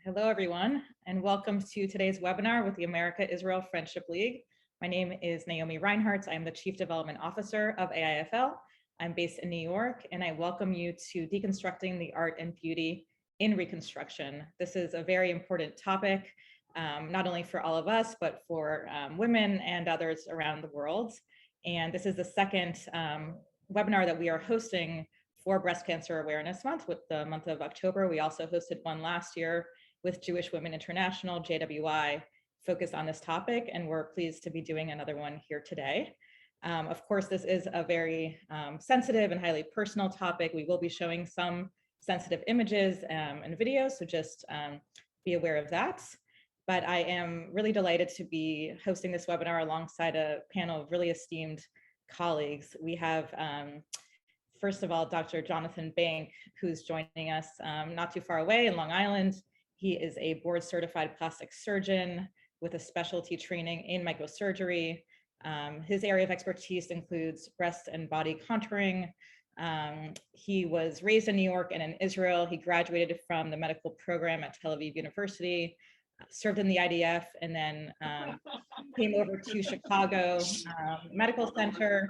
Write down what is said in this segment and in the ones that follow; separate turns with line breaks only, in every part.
Hello, everyone, and welcome to today's webinar with the America-Israel Friendship League. My name is Naomi Reinhardt. I'm the Chief Development Officer of AIFL. I'm based in New York, and I welcome you to Deconstructing the Art and Beauty in Reconstruction. This is a very important topic, not only for all of us, but for women and others around the world. And this is the second webinar that we are hosting for Breast Cancer Awareness Month, with the month of October. We also hosted one last year with Jewish Women International, JWI, focused on this topic, and we're pleased to be doing another one here today. Of course, this is a very sensitive and highly personal topic. We will be showing some sensitive images and videos, so just be aware of that. But I am really delighted to be hosting this webinar alongside a panel of really esteemed colleagues. We have, first of all, Dr. Jonathan Bank, who's joining us not too far away in Long Island. He is a board certified plastic surgeon with a specialty training in microsurgery. His area of expertise includes breast and body contouring. He was raised in New York and in Israel. He graduated from the medical program at Tel Aviv University, served in the IDF, and then came over to Chicago Medical Center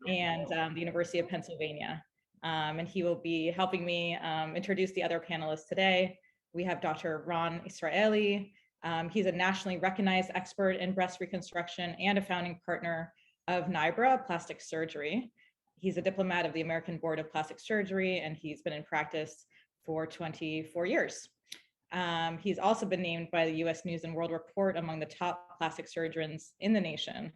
and the University of Pennsylvania. And he will be helping me introduce the other panelists today. We have Dr. Ron Israeli. He's a nationally recognized expert in breast reconstruction and a founding partner of NIBRA Plastic Surgery. He's a diplomat of the American Board of Plastic Surgery, and he's been in practice for 24 years. He's also been named by the US News and World Report among the top plastic surgeons in the nation.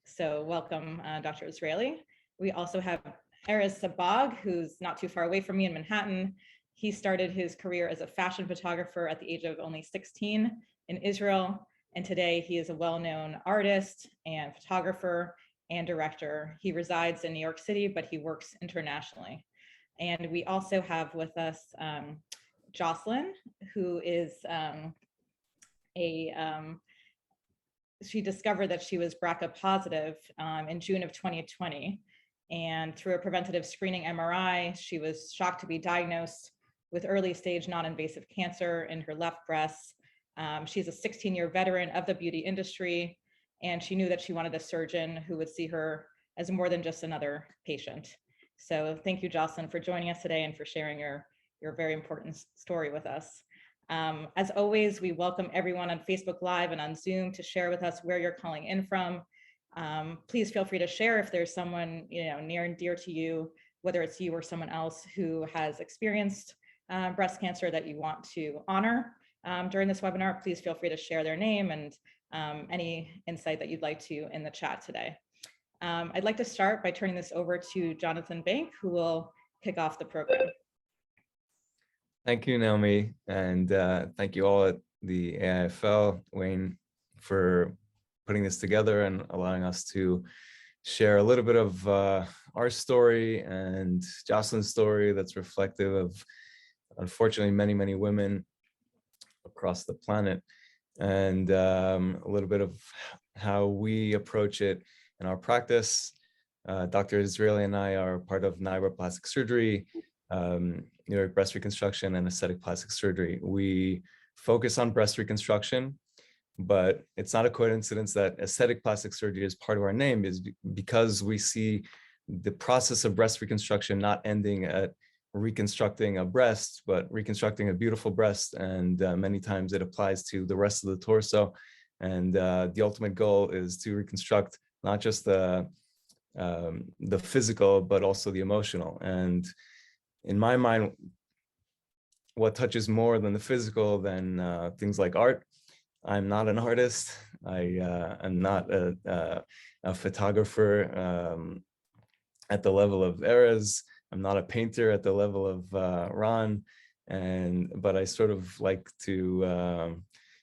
So welcome, Dr. Israeli. We also have Erez Sabbagh, who's not too far away from me in Manhattan. He started his career as a fashion photographer at the age of only 16 in Israel. And today he is a well-known artist and photographer and director. He resides in New York City, but he works internationally. And we also have with us Jocelyn, who is she discovered that she was BRCA positive in June of 2020. And through a preventative screening MRI, she was shocked to be diagnosed with early stage non-invasive cancer in her left breast. She's a 16-year veteran of the beauty industry, and she knew that she wanted a surgeon who would see her as more than just another patient. So thank you, Jocelyn, for joining us today and for sharing your very important story with us. As always, we welcome everyone on Facebook Live and on Zoom to share with us where you're calling in from. Please feel free to share if there's someone near and dear to you, whether it's you or someone else who has experienced breast cancer that you want to honor during this webinar. Please feel free to share their name and any insight that you'd like to in the chat today. I'd like to start by turning this over to Jonathan Bank, who will kick off the program.
Thank you, Naomi, and thank you all at the AIFL, Wayne, for putting this together and allowing us to share a little bit of our story and Jocelyn's story that's reflective of, unfortunately, many, many women across the planet, and a little bit of how we approach it in our practice. Dr. Israeli and I are part of NIBRA Plastic Surgery, New York Breast Reconstruction, and Aesthetic Plastic Surgery. We focus on breast reconstruction, but it's not a coincidence that aesthetic plastic surgery is part of our name, is because we see the process of breast reconstruction not ending at reconstructing a breast, but reconstructing a beautiful breast. And many times it applies to the rest of the torso. And the ultimate goal is to reconstruct not just the physical, but also the emotional. And in my mind, what touches more than the physical than things like art? I'm not an artist. I am not a photographer at the level of Erez. I'm not a painter at the level of Ron, but I sort of like to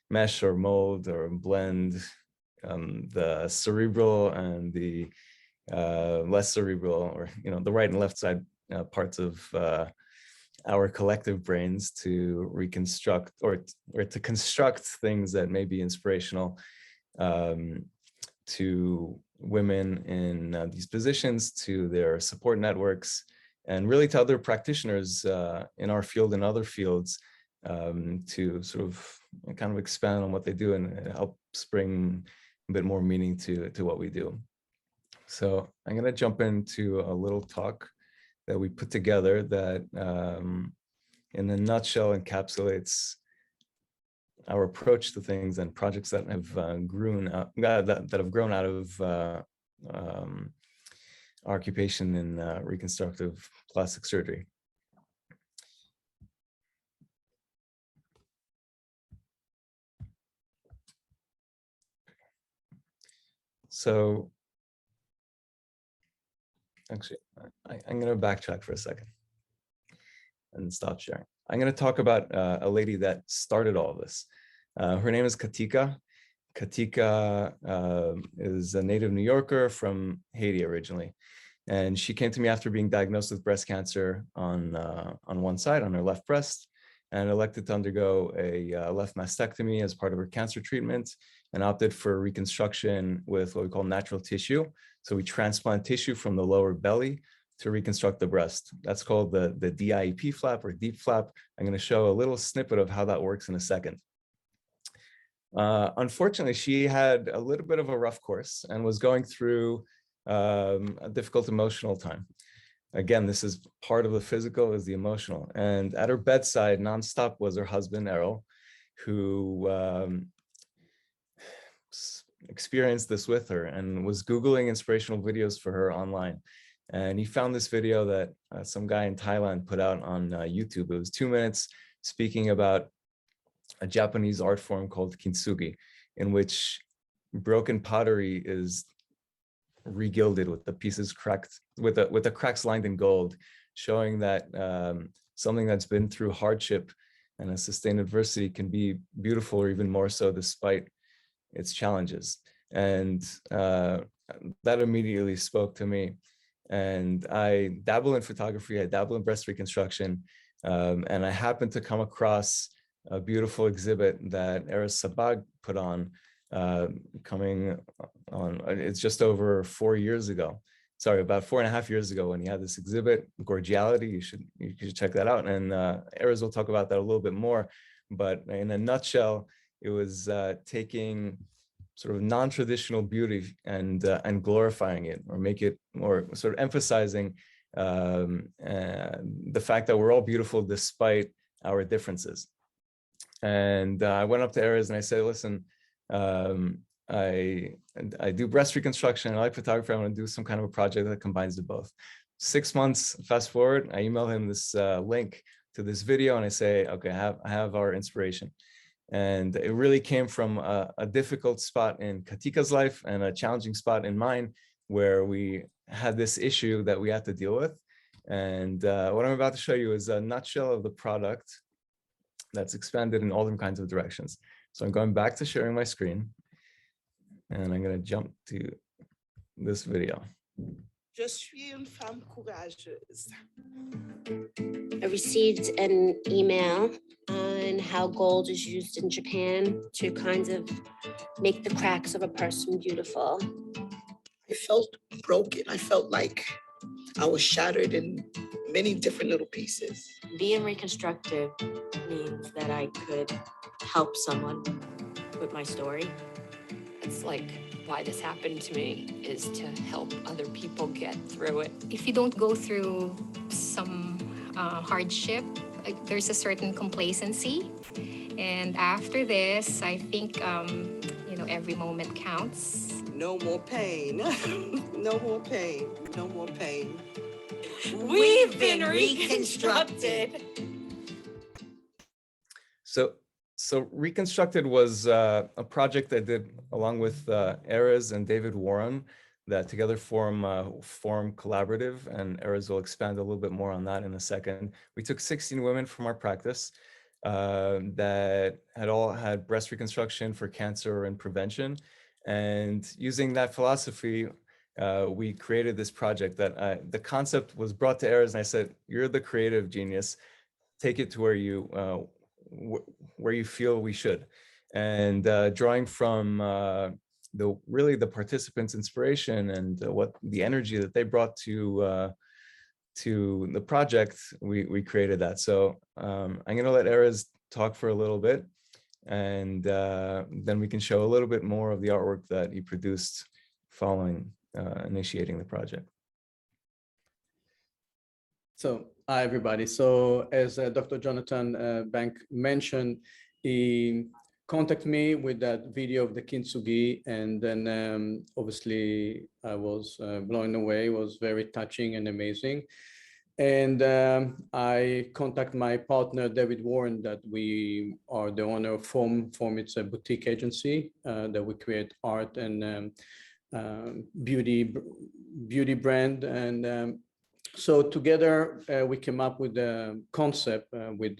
mesh or mold or blend the cerebral and the less cerebral, or the right and left side parts of our collective brains to reconstruct or to construct things that may be inspirational to women in these positions, to their support networks, and really to other practitioners in our field and other fields to sort of kind of expand on what they do and helps bring a bit more meaning to what we do. So I'm going to jump into a little talk that we put together that in a nutshell encapsulates our approach to things and projects that have grown out of our occupation in reconstructive plastic surgery. So actually, I'm going to backtrack for a second and stop sharing. I'm going to talk about a lady that started all of this. Her name is Katika. Katika is a native New Yorker from Haiti originally. And she came to me after being diagnosed with breast cancer on one side, on her left breast, and elected to undergo a left mastectomy as part of her cancer treatment, and opted for reconstruction with what we call natural tissue. So we transplant tissue from the lower belly to reconstruct the breast. That's called the DIEP flap or deep flap. I'm going to show a little snippet of how that works in a second. Unfortunately, she had a little bit of a rough course and was going through a difficult emotional time. Again, this is part of the physical is the emotional. And at her bedside, nonstop, was her husband, Errol, who experienced this with her and was Googling inspirational videos for her online. And he found this video that some guy in Thailand put out on YouTube. It was 2 minutes speaking about a Japanese art form called kintsugi, in which broken pottery is regilded with the pieces cracked, with the cracks lined in gold, showing that something that's been through hardship and a sustained adversity can be beautiful, or even more so despite its challenges. And that immediately spoke to me. And I dabble in photography, I dabble in breast reconstruction, and I happened to come across a beautiful exhibit that Sabbagh put on, coming on, it's just over 4 years ago. Sorry, about 4.5 years ago, when he had this exhibit, Gorgiality. You should check that out. And Erez will talk about that a little bit more. But in a nutshell, it was taking sort of non-traditional beauty and glorifying it, or make it, or sort of emphasizing the fact that we're all beautiful despite our differences. And I went up to Erez and I said, listen, I do breast reconstruction, I like photography, I want to do some kind of a project that combines the both. 6 months, fast forward, I email him this link to this video and I say, okay, I have our inspiration. And it really came from a difficult spot in Katika's life and a challenging spot in mine, where we had this issue that we had to deal with. And what I'm about to show you is a nutshell of the product that's expanded in all different kinds of directions. So I'm going back to sharing my screen, and I'm going to jump to this video.
Je suis une femme courageuse.
I received an email on how gold is used in Japan to kind of make the cracks of a person beautiful.
I felt broken. I felt like I was shattered in many different little pieces.
Being reconstructed means that I could help someone with my story.
It's like, why this happened to me is to help other people get through it.
If you don't go through some hardship, there's a certain complacency. And after this, I think, every moment counts.
No more pain. No more pain. No more pain.
We've been reconstructed.
So Reconstructed was a project I did along with Erez and David Warren, that together form Collaborative, and Erez will expand a little bit more on that in a second. We took 16 women from our practice that had all had breast reconstruction for cancer and prevention. And using that philosophy, we created this project that the concept was brought to Erez, and I said, you're the creative genius, take it to where you feel we should. And drawing from the participants' inspiration and what the energy that they brought to the project, we created that. So I'm going to let Erez talk for a little bit, and then we can show a little bit more of the artwork that he produced following initiating the project.
So, hi everybody. So, as Dr. Jonathan Bank mentioned, he contacted me with that video of the kintsugi, and then obviously I was blown away. It was very touching and amazing. And I contact my partner, David Warren, that we are the owner of Form. Form, it's a boutique agency that we create art and beauty brand. And so together we came up with the concept with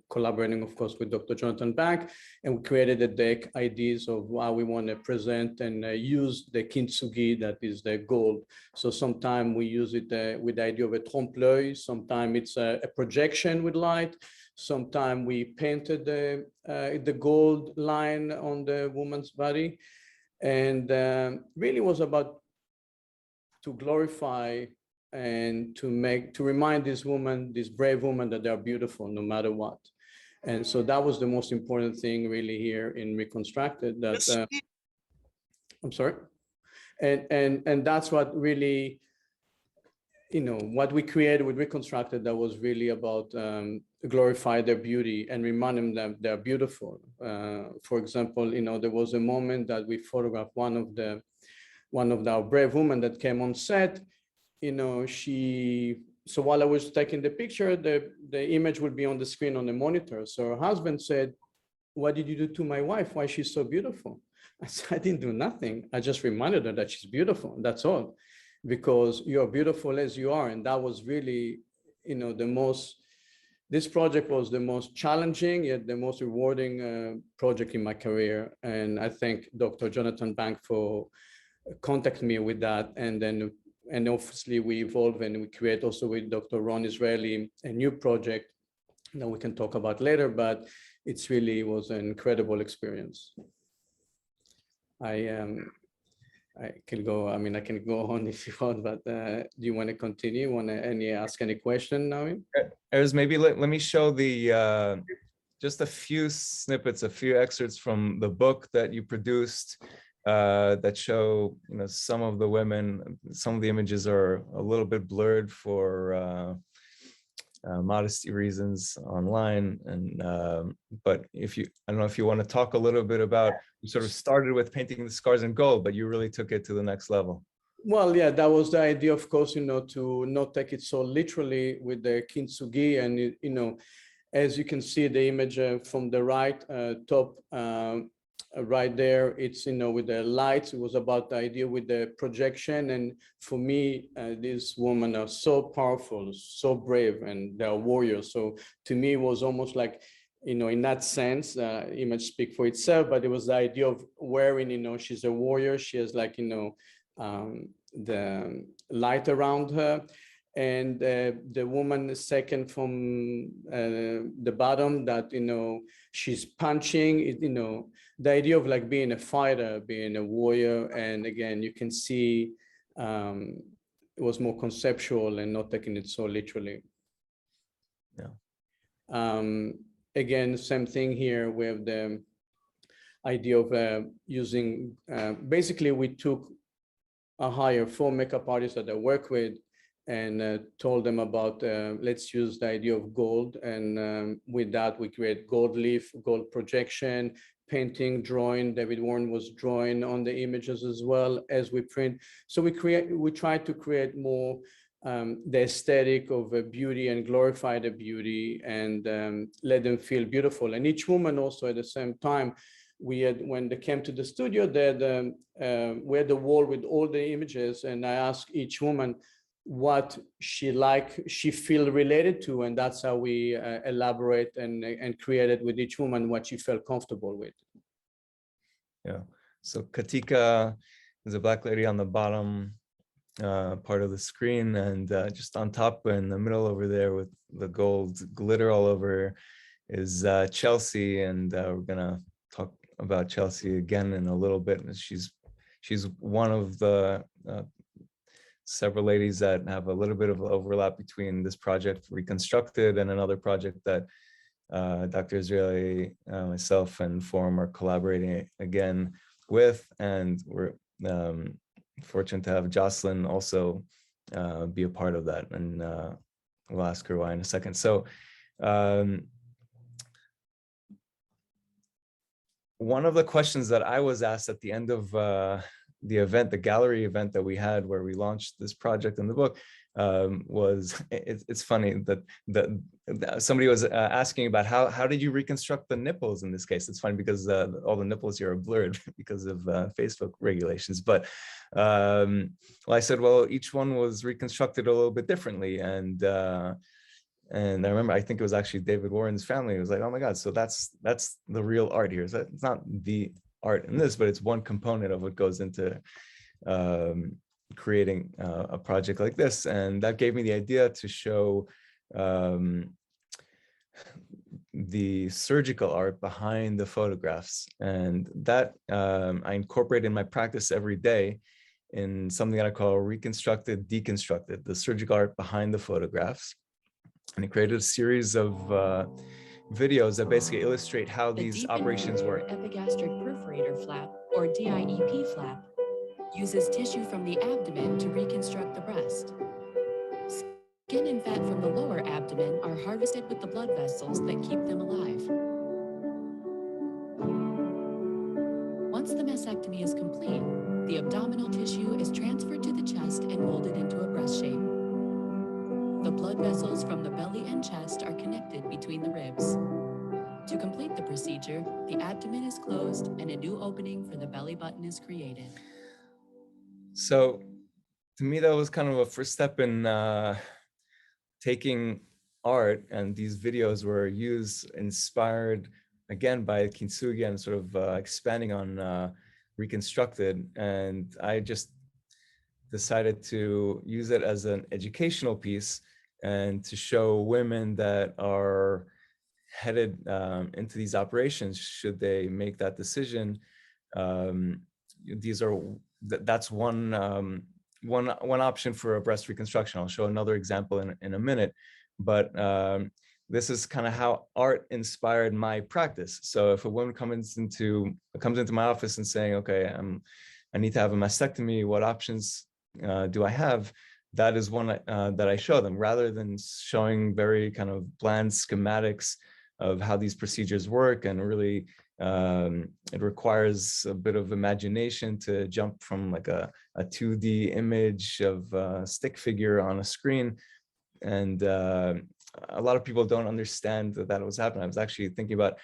collaborating, of course, with Dr. Jonathan Bank, and we created a deck, ideas of how we want to present and use the kintsugi, that is the gold. So sometimes we use it with the idea of a trompe-l'oeil, sometimes it's a projection with light, sometimes we painted the gold line on the woman's body, and really was about to glorify and to remind this woman, this brave woman, that they are beautiful no matter what. And so that was the most important thing really here in Reconstructed, that I'm sorry. And that's what really, you know, what we created with Reconstructed, that was really about glorify their beauty and remind them that they're beautiful. For example, you know, there was a moment that we photographed one of our brave women that came on set. You know, so while I was taking the picture, the image would be on the screen on the monitor. So her husband said, "What did you do to my wife? Why she's so beautiful?" I said, "I didn't do nothing. I just reminded her that she's beautiful. That's all. Because you're beautiful as you are." And that was really, you know, this project was the most challenging yet the most rewarding project in my career. And I thank Dr. Jonathan Bank for contacting me with that. And obviously we evolve and we create also with Dr. Ron Israeli a new project that we can talk about later, but it's really was an incredible experience. I can go, I mean, I can go on if you want, but do you want to continue? Want to ask any question, Naomi?
Erez, maybe let me show the just a few snippets, a few excerpts from the book that you produced that show, you know, some of the women. Some of the images are a little bit blurred for modesty reasons online, and but if you, I don't know if you want to talk a little bit about, you sort of started with painting the scars in gold, but you really took it to the next level.
Well, yeah, that was the idea, of course, you know, to not take it so literally with the kintsugi. And you know, as you can see the image from the right top right there, it's, you know, with the lights. It was about the idea with the projection. And for me, these women are so powerful, so brave, and they're warriors. So to me, it was almost like, you know, in that sense, image speak for itself, but it was the idea of wearing, you know, she's a warrior. She has, like, you know, the light around her. And the woman second from the bottom, that, you know, she's punching, you know, the idea of like being a fighter, being a warrior. And again, you can see it was more conceptual and not taking it so literally.
Yeah.
Again, same thing here. We have the idea of using, basically we took a hire 4 makeup artists that I work with and told them about, let's use the idea of gold. And with that, we create gold leaf, gold projection, painting, drawing. David Warren was drawing on the images as well as we print. So we try to create more the aesthetic of beauty and glorify the beauty and let them feel beautiful. And each woman also at the same time, we had, when they came to the studio, we had the wall with all the images, and I asked each woman what she feel related to, and that's how we elaborate and created with each woman what she felt comfortable with.
Yeah. So Katika is a Black lady on the bottom part of the screen, and just on top in the middle over there with the gold glitter all over is Chelsea, and we're gonna talk about Chelsea again in a little bit. She's one of the several ladies that have a little bit of overlap between this project Reconstructed and another project that Dr. Israeli, myself, and Forum are collaborating again with, and we're fortunate to have Jocelyn also be a part of that, and we'll ask her why in a second. So one of the questions that I was asked at the end of the event, the gallery event that we had where we launched this project in the book, was, it's funny that somebody was asking about how did you reconstruct the nipples in this case. It's funny because all the nipples here are blurred because of Facebook regulations. But well, I said, well, each one was reconstructed a little bit differently. And I remember, I think it was actually David Warren's family. It was like, oh my God, so that's the real art here. So it's not the art in this, but it's one component of what goes into creating a project like this. And that gave me the idea to show the surgical art behind the photographs. And that I incorporate in my practice every day in something that I call Reconstructed, Deconstructed, the surgical art behind the photographs. And he created a series of videos that basically illustrate how these operations work.
Epigastric perforator flap, or DIEP flap, uses tissue from the abdomen to reconstruct the breast. Skin and fat from the lower abdomen are harvested with the blood vessels that keep them alive. Once the mastectomy is complete, the abdominal tissue is transferred to the chest and molded into a breast shape. The blood vessels from the belly and chest are connected between the ribs. To complete the procedure, the abdomen is closed and a new opening for the belly button is created.
So to me, that was kind of a first step in taking art, and these videos were inspired again by Kintsugi and sort of expanding on Reconstructed. And I just decided to use it as an educational piece and to show women that are headed into these operations, should they make that decision. That's one option for a breast reconstruction. I'll show another example in a minute, but this is kind of how art inspired my practice. So if a woman comes into my office and saying, okay, I need to have a mastectomy, what options do I have? That is one that I show them, rather than showing very kind of bland schematics of how these procedures work. And really, it requires a bit of imagination to jump from like a 2D image of a stick figure on a screen. And a lot of people don't understand that was happening. I was actually thinking about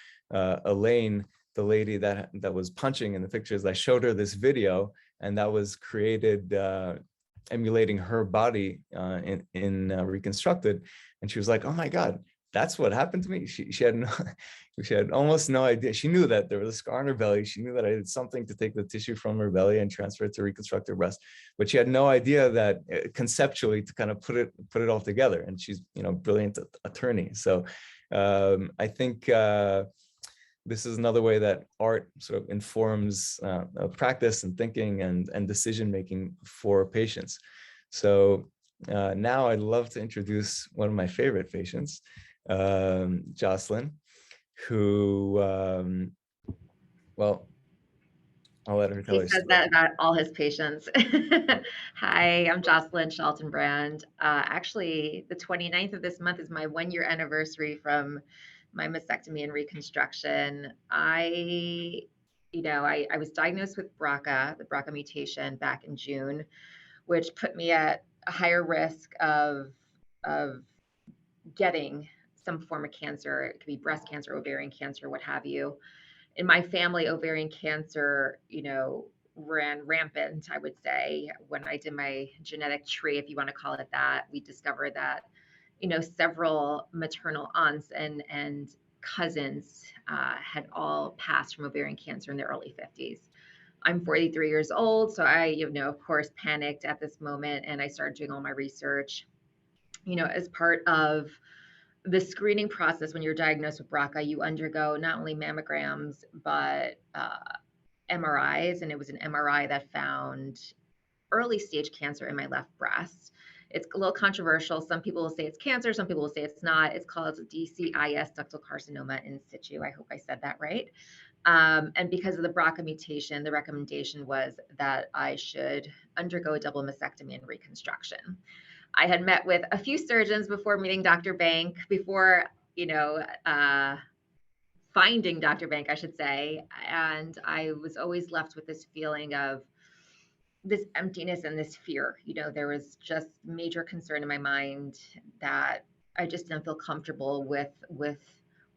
Elaine, the lady that was punching in the pictures. I showed her this video, and that was created emulating her body in Reconstructed, and she was like, "Oh my God, that's what happened to me." She had almost no idea. She knew that there was a scar on her belly. She knew that I did something to take the tissue from her belly and transfer it to reconstruct her breast, but she had no idea that conceptually to kind of put it all together. And she's brilliant attorney. So I think this is another way that art sort of informs practice and thinking and decision making for patients. So now I'd love to introduce one of my favorite patients, Jocelyn, who, well, I'll let her tell her story.
He says that about all his patients. Hi, I'm Jocelyn Schaltenbrand. Actually, the 29th of this month is my 1-year anniversary from my mastectomy and reconstruction. I was diagnosed with BRCA, the BRCA mutation, back in June, which put me at a higher risk of getting some form of cancer. It could be breast cancer, ovarian cancer, what have you. In my family, ovarian cancer, ran rampant, I would say. When I did my genetic tree, if you want to call it that, we discovered that, several maternal aunts and cousins had all passed from ovarian cancer in their early 50s. I'm 43 years old, so I, of course, panicked at this moment, and I started doing all my research. As part of the screening process, when you're diagnosed with BRCA, you undergo not only mammograms, but MRIs. And it was an MRI that found early stage cancer in my left breast. It's a little controversial. Some people will say it's cancer. Some people will say it's not. It's called DCIS, ductal carcinoma in situ. I hope I said that right. And because of the BRCA mutation, the recommendation was that I should undergo a double mastectomy and reconstruction. I had met with a few surgeons before meeting Dr. Bank, before, finding Dr. Bank, I should say. And I was always left with this feeling of this emptiness and this fear. There was just major concern in my mind that I just didn't feel comfortable with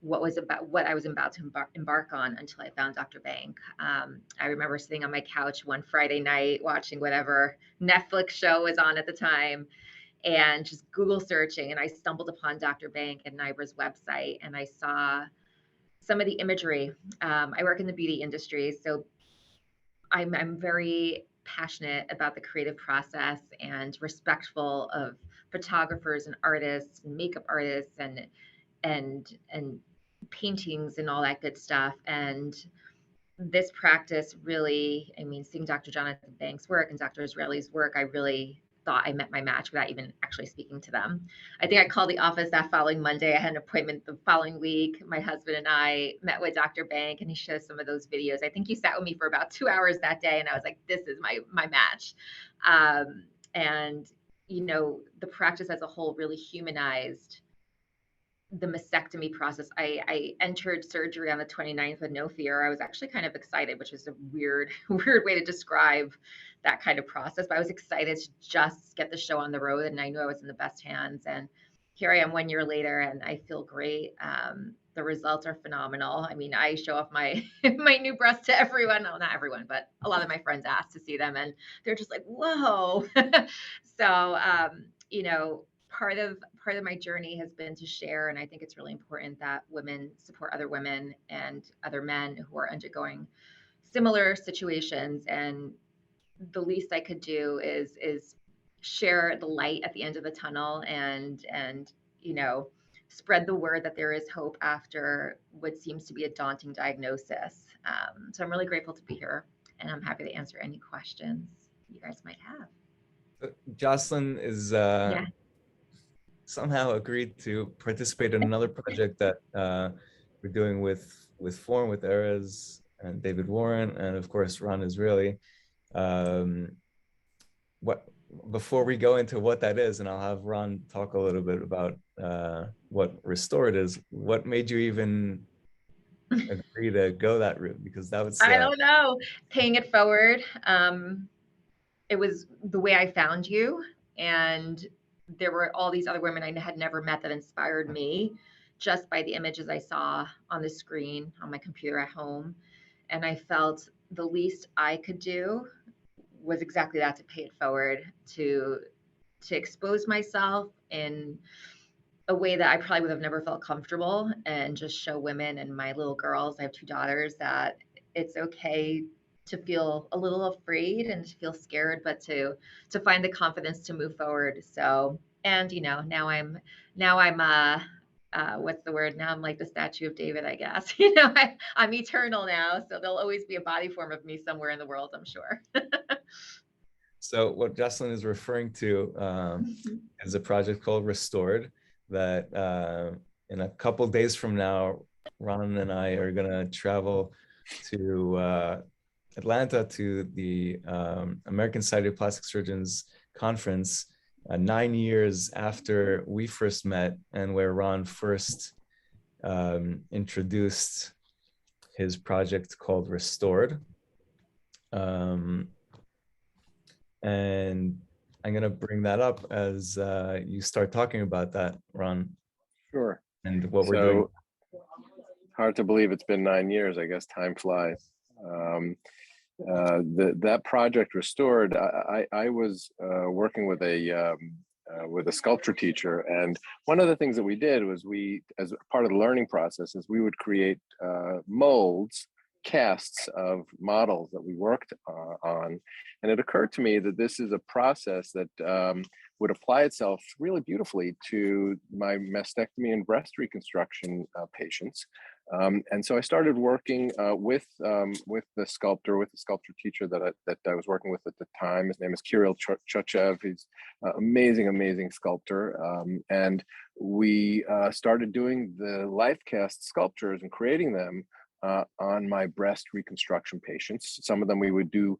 what I was about to embark on until I found Dr. Bank. I remember sitting on my couch one Friday night watching whatever Netflix show was on at the time, and just Google searching, and I stumbled upon Dr. Bank and NIBRA's website, and I saw some of the imagery. I work in the beauty industry, so I'm very passionate about the creative process and respectful of photographers and artists and makeup artists and paintings and all that good stuff. And this practice really, seeing Dr. Jonathan Banks' work and Dr. Israeli's work, I really thought I met my match without even actually speaking to them. I think I called the office that following Monday. I had an appointment the following week. My husband and I met with Dr. Bank, and he showed some of those videos. I think he sat with me for about 2 hours that day, and I was like, this is my match. And, the practice as a whole really humanized the mastectomy process. I entered surgery on the 29th with no fear. I was actually kind of excited, which is a weird way to describe that kind of process. But I was excited to just get the show on the road, and I knew I was in the best hands. And here I am 1 year later, and I feel great. The results are phenomenal. I show off my my new breasts to everyone. No, not everyone, but a lot of my friends ask to see them, and they're just like, whoa. So, part of my journey has been to share, and I think it's really important that women support other women and other men who are undergoing similar situations. And the least I could do is share the light at the end of the tunnel, and spread the word that there is hope after what seems to be a daunting diagnosis. So I'm really grateful to be here, and I'm happy to answer any questions you guys might have.
Jocelyn is somehow agreed to participate in another project that we're doing with Form, with Erez and David Warren, and of course Ron Israeli. Before we go into what that is, and I'll have Ron talk a little bit about what Restored is, what made you even agree to go that route? Because that was
I don't know, paying it forward. It was the way I found you, and there were all these other women I had never met that inspired me just by the images I saw on the screen on my computer at home. And I felt the least I could do was exactly that, to pay it forward, to expose myself in a way that I probably would have never felt comfortable, and just show women and my little girls, I have 2 daughters, that it's okay to feel a little afraid and to feel scared, but to find the confidence to move forward. So, and now I'm what's the word? Now I'm like the statue of David, I guess. I'm eternal now, so there'll always be a body form of me somewhere in the world, I'm sure.
So what Jocelyn is referring to is a project called Restored that in a couple days from now, Ron and I are going to travel to Atlanta to the American Society of Plastic Surgeons conference 9 years after we first met, and where Ron first introduced his project called Restored. And I'm going to bring that up as you start talking about that, Ron.
Sure.
And what we're doing.
Hard to believe it's been 9 years. I guess time flies. That project Restored, I was working with a sculpture teacher, and one of the things that we did was as part of the learning process, is we would create molds, casts of models that we worked on. And it occurred to me that this is a process that would apply itself really beautifully to my mastectomy and breast reconstruction patients. And so I started working with the sculptor teacher that I was working with at the time. His name is Kirill Chochev. He's an amazing sculptor. And we started doing the life cast sculptures and creating them on my breast reconstruction patients. Some of them we would do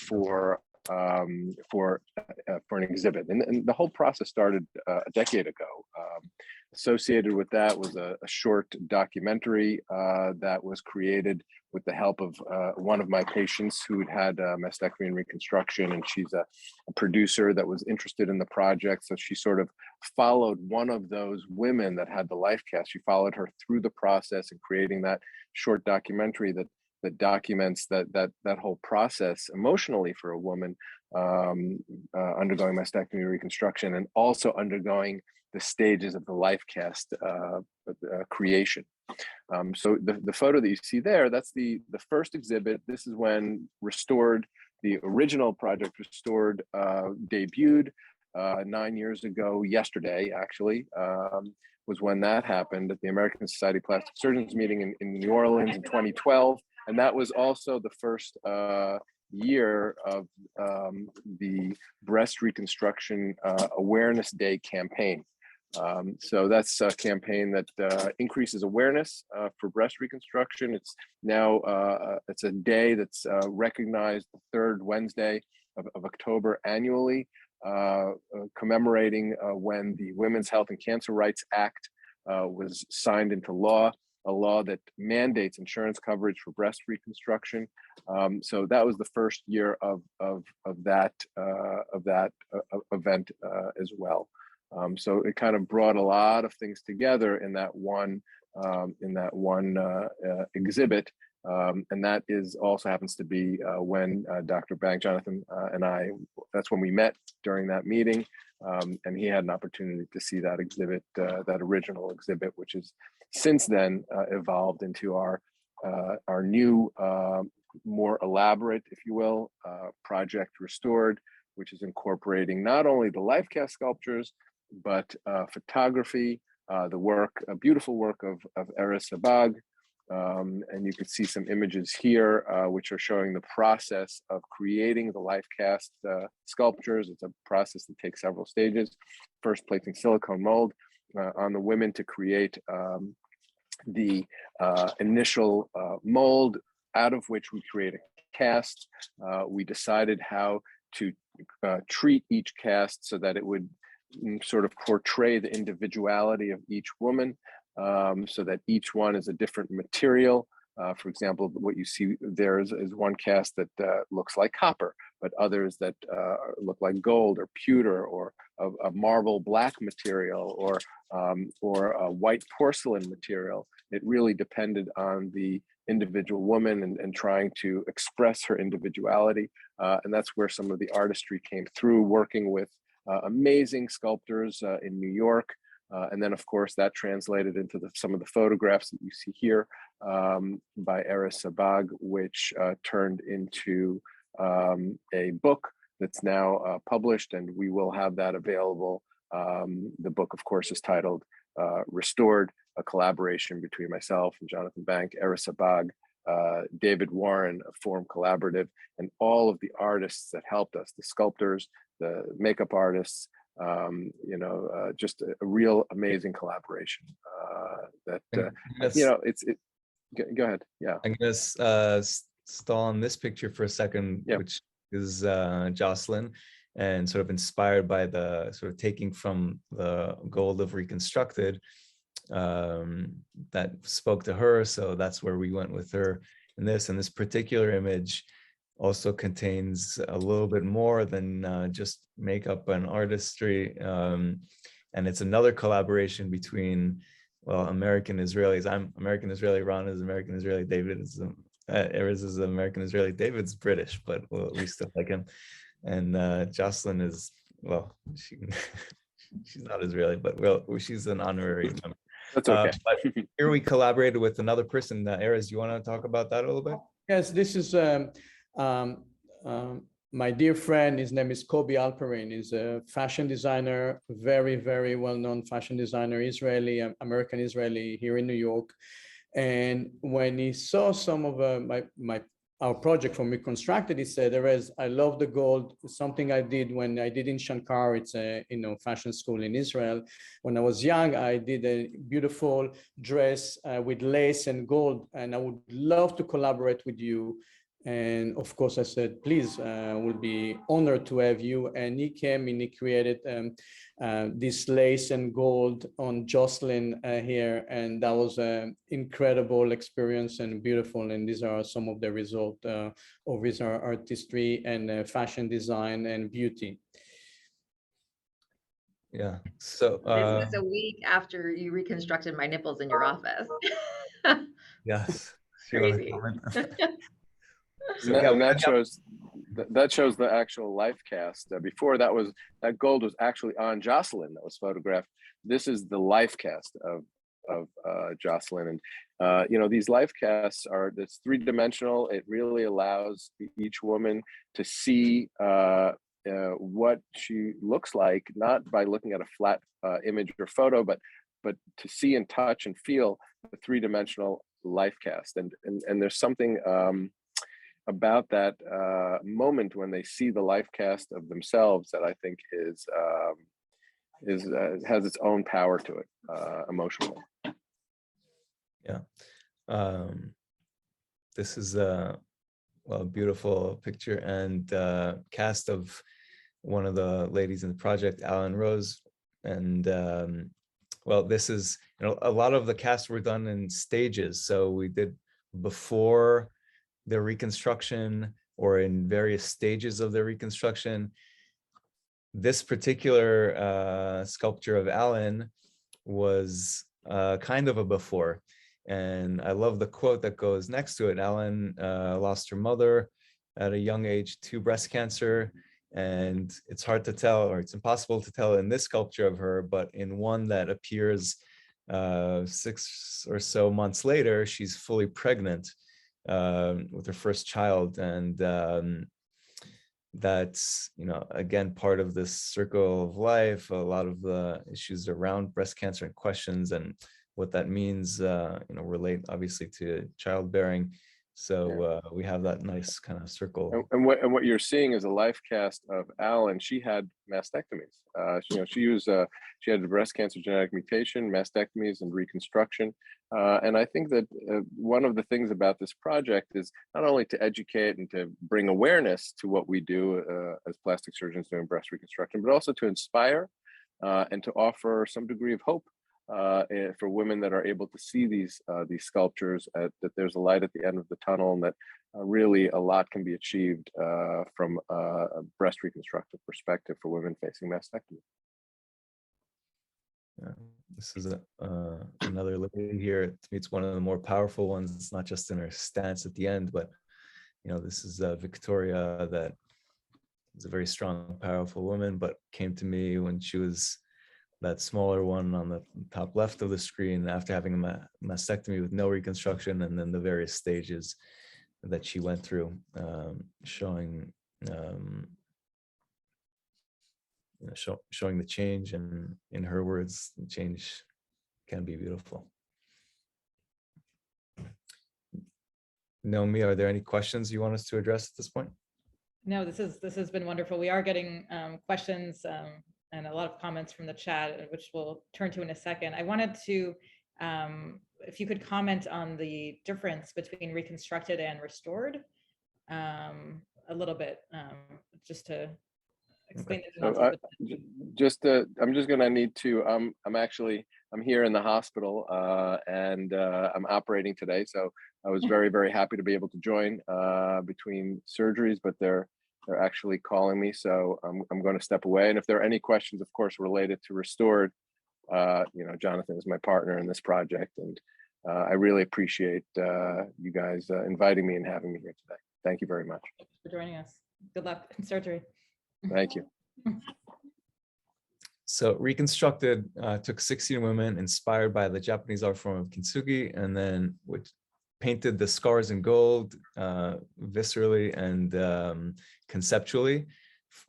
for an exhibit, and the whole process started a decade ago. Associated with that was a short documentary that was created with the help of one of my patients who'd had mastectomy and reconstruction, and she's a producer that was interested in the project. So she sort of followed one of those women that had the life cast. She followed her through the process and creating that short documentary that documents that whole process emotionally for a woman undergoing mastectomy reconstruction, and also undergoing the stages of the life cast creation. So the photo that you see there, that's the first exhibit. This is when Restored, the original project Restored, debuted 9 years ago yesterday, actually, was when that happened at the American Society of Plastic Surgeons meeting in New Orleans in 2012. And that was also the first year of the Breast Reconstruction Awareness Day campaign. So that's a campaign that increases awareness for breast reconstruction. It's now, it's a day that's recognized the third Wednesday of October annually, commemorating when the Women's Health and Cancer Rights Act was signed into law, a law that mandates insurance coverage for breast reconstruction. So that was the first year of that event as well. So it kind of brought a lot of things together in that one exhibit, and that is also happens to be when Dr. Bank, Jonathan, and I, that's when we met during that meeting, and he had an opportunity to see that exhibit, that original exhibit, which is since then evolved into our new, more elaborate, if you will, project Restored, which is incorporating not only the life cast sculptures, but photography, the work, a beautiful work of Eris Sabbagh. And you can see some images here, which are showing the process of creating the life cast sculptures. It's a process that takes several stages. First, placing silicone mold on the women to create the initial mold, out of which we create a cast. We decided how to treat each cast so that it would sort of portray the individuality of each woman, so that each one is a different material. For example, what you see there is one cast that looks like copper, but others that look like gold or pewter, or a marble black material, or a white porcelain material. It really depended on the individual woman and trying to express her individuality. And that's where some of the artistry came through, working with amazing sculptors in New York. And then, of course, that translated into some of the photographs that you see here by Eris Sabbagh, which turned into a book that's now published, and we will have that available. The book, of course, is titled Restored, a collaboration between myself and Jonathan Bank, Eris Sabbagh, David Warren, a Form Collaborative, and all of the artists that helped us, the sculptors, the makeup artists, just a real amazing collaboration that, go ahead. Yeah.
I'm going to stall on this picture for a second, which is Jocelyn, and sort of inspired by the sort of taking from the gold of Reconstructed that spoke to her. So that's where we went with her in this. And this particular image also contains a little bit more than just makeup and artistry. And it's another collaboration between, well, American Israelis. I'm American Israeli, Ron is American Israeli, David is, Eris is American Israeli, David's British, but we still like him. And Jocelyn is, well, she's not Israeli, but well, she's an honorary member.
That's okay.
But here we collaborated with another person. Eris, you want to talk about that a little bit?
Yes, this is my dear friend, his name is Kobi Alperin. He's a fashion designer, very, very well-known fashion designer, Israeli, American-Israeli here in New York. And when he saw some of our project from Reconstructed, he said, "Erez, I love the gold. Something I did when I did in Shankar, it's a fashion school in Israel. When I was young, I did a beautiful dress with lace and gold, and I would love to collaborate with you." And of course, I said, "Please, we'll be honored to have you." And he came and he created this lace and gold on Jocelyn here, and that was an incredible experience and beautiful. And these are some of the results of his artistry and fashion design and beauty.
Yeah. So
this was a week after you reconstructed my nipples in your office.
yes.
Crazy.
So,
and,
yeah,
and that shows the actual life cast. Before that gold was actually on Jocelyn that was photographed. This is the life cast of Jocelyn, and these life casts are this 3-dimensional. It really allows each woman to see what she looks like, not by looking at a flat image or photo, but to see and touch and feel the 3-dimensional life cast. And there's something about that moment when they see the life cast of themselves that I think has its own power to it emotionally.
Yeah. This is a beautiful picture and cast of one of the ladies in the project, Alan Rose. And this is, a lot of the casts were done in stages. So we did before the reconstruction or in various stages of the reconstruction. This particular sculpture of Alan was kind of a before. And I love the quote that goes next to it. Alan lost her mother at a young age to breast cancer. And it's hard to tell, or it's impossible to tell in this sculpture of her, but in one that appears 6 or so months later, she's fully pregnant with her first child. And that's, again, part of this circle of life, a lot of the issues around breast cancer and questions and what that means, relate obviously to childbearing. So we have that nice kind of circle.
And what you're seeing is a life cast of Alan. She had mastectomies. She had a breast cancer genetic mutation, mastectomies, and reconstruction. And I think that one of the things about this project is not only to educate and to bring awareness to what we do as plastic surgeons doing breast reconstruction, but also to inspire and to offer some degree of hope for women that are able to see these sculptures, that there's a light at the end of the tunnel, and that really a lot can be achieved from a breast reconstructive perspective for women facing mastectomy.
Yeah, this is another lady here. To me, it's one of the more powerful ones. It's not just in her stance at the end, but this is Victoria, that is a very strong, powerful woman, but came to me when she was that smaller one on the top left of the screen after having a mastectomy with no reconstruction, and then the various stages that she went through, showing showing the change. And in her words, the change can be beautiful. Naomi, are there any questions you want us to address at this point?
No, this has been wonderful. We are getting questions and a lot of comments from the chat, which we'll turn to in a second. I wanted to, if you could comment on the difference between reconstructed and restored a little bit, just to explain the
I'm just gonna need to, I'm here in the hospital and I'm operating today. So I was very, very happy to be able to join between surgeries, but they're actually calling me, so I'm going to step away. And if there are any questions, of course, related to restored, Jonathan is my partner in this project, and I really appreciate you guys inviting me and having me here today. Thank you very much.
Thanks for joining us. Good luck in surgery.
Thank you.
So Reconstructed took 16 women inspired by the Japanese art form of kintsugi, and then which painted the scars in gold, viscerally and conceptually,